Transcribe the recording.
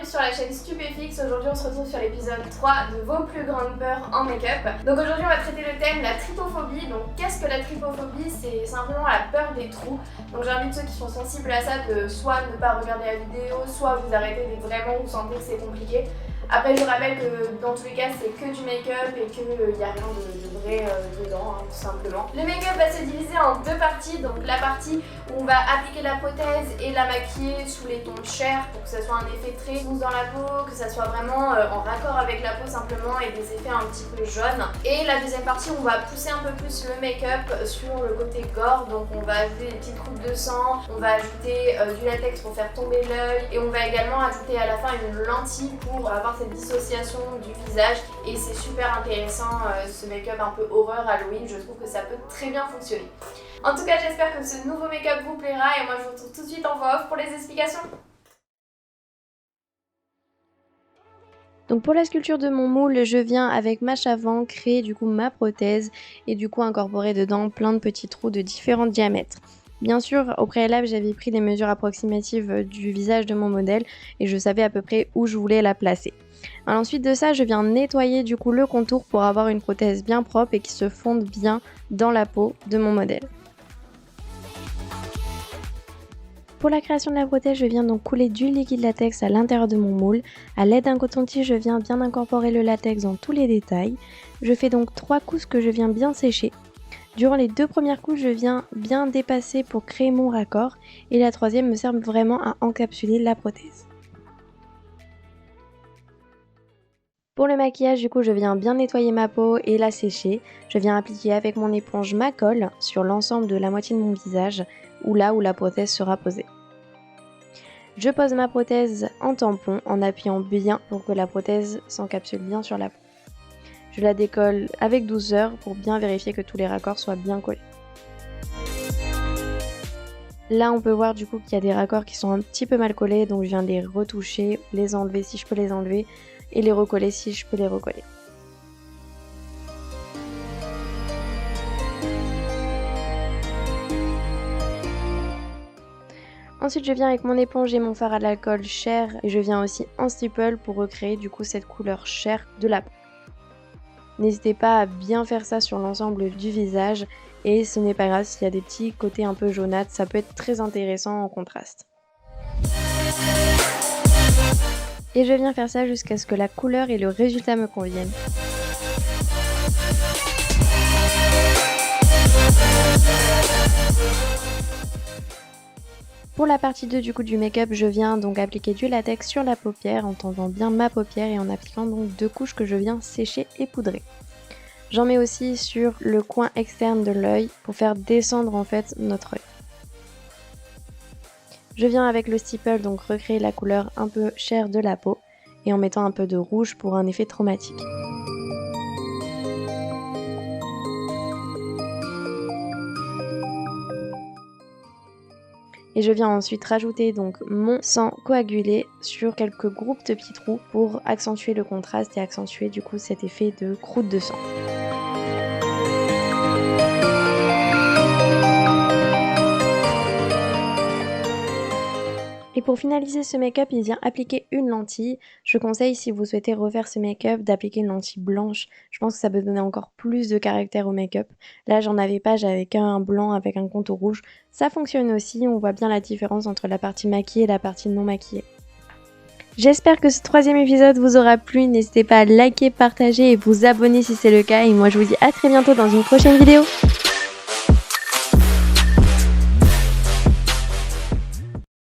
bienvenue sur la chaîne Stupéfix. Aujourd'hui on se retrouve sur l'épisode 3 de vos plus grandes peurs en make-up. Donc aujourd'hui on va traiter le thème la trypophobie. Donc qu'est-ce que la trypophobie? C'est simplement la peur des trous. Donc j'invite ceux qui sont sensibles à ça de soit ne pas regarder la vidéo, soit vous arrêter dès que vraiment vous sentez que c'est compliqué. Après je vous rappelle que dans tous les cas c'est que du make-up et qu'il n'y a rien de vrai dedans, tout simplement. Le make-up va se diviser en deux parties. Donc la partie où on va appliquer la prothèse et la maquiller sous les tons chers pour que ça soit un effet très smooth dans la peau, que ça soit vraiment en raccord avec la peau simplement et des effets un petit peu jaunes. Et la deuxième partie on va pousser un peu plus le make-up sur le côté gore. Donc on va ajouter des petites gouttes de sang, on va ajouter du latex pour faire tomber l'œil et on va également ajouter à la fin une lentille pour avoir cette dissociation du visage. Et c'est super intéressant ce make-up un peu horreur Halloween, je trouve que ça peut très bien fonctionner. En tout cas j'espère que ce nouveau make-up vous plaira et moi je vous retrouve tout de suite en voix off pour les explications. Donc pour la sculpture de mon moule, je viens avec ma avant créer du coup ma prothèse et du coup incorporer dedans plein de petits trous de différents diamètres. Bien sûr, au préalable, j'avais pris des mesures approximatives du visage de mon modèle et je savais à peu près où je voulais la placer. Alors ensuite de ça, je viens nettoyer du coup le contour pour avoir une prothèse bien propre et qui se fonde bien dans la peau de mon modèle. Pour la création de la prothèse, je viens donc couler du liquide latex à l'intérieur de mon moule. À l'aide d'un coton-tige, je viens bien incorporer le latex dans tous les détails. Je fais donc 3 couches que je viens bien sécher. Durant les 2 premières couches, je viens bien dépasser pour créer mon raccord et la troisième me sert vraiment à encapsuler la prothèse. Pour le maquillage, du coup, je viens bien nettoyer ma peau et la sécher. Je viens appliquer avec mon éponge ma colle sur l'ensemble de la moitié de mon visage ou là où la prothèse sera posée. Je pose ma prothèse en tampon en appuyant bien pour que la prothèse s'encapsule bien sur la peau. Je la décolle avec douceur pour bien vérifier que tous les raccords soient bien collés. Là on peut voir du coup qu'il y a des raccords qui sont un petit peu mal collés, donc je viens les retoucher, les enlever si je peux les enlever et les recoller si je peux les recoller. Ensuite je viens avec mon éponge et mon fard à l'alcool chair et je viens aussi en stipple pour recréer du coup cette couleur chair de la peau. N'hésitez pas à bien faire ça sur l'ensemble du visage et ce n'est pas grave s'il y a des petits côtés un peu jaunâtres, ça peut être très intéressant en contraste. Et je viens faire ça jusqu'à ce que la couleur et le résultat me conviennent. Pour la partie 2 du coup du make-up, je viens donc appliquer du latex sur la paupière en tendant bien ma paupière et en appliquant donc 2 couches que je viens sécher et poudrer. J'en mets aussi sur le coin externe de l'œil pour faire descendre en fait notre œil. Je viens avec le stipple donc recréer la couleur un peu chair de la peau et en mettant un peu de rouge pour un effet traumatique. Et je viens ensuite rajouter donc mon sang coagulé sur quelques groupes de petits trous pour accentuer le contraste et accentuer du coup cet effet de croûte de sang. Et pour finaliser ce make-up, il vient appliquer une lentille. Je conseille, si vous souhaitez refaire ce make-up, d'appliquer une lentille blanche. Je pense que ça peut donner encore plus de caractère au make-up. Là, j'en avais pas, j'avais qu'un blanc avec un contour rouge. Ça fonctionne aussi, on voit bien la différence entre la partie maquillée et la partie non maquillée. J'espère que ce 3e épisode vous aura plu. N'hésitez pas à liker, partager et vous abonner si c'est le cas. Et moi, je vous dis à très bientôt dans une prochaine vidéo.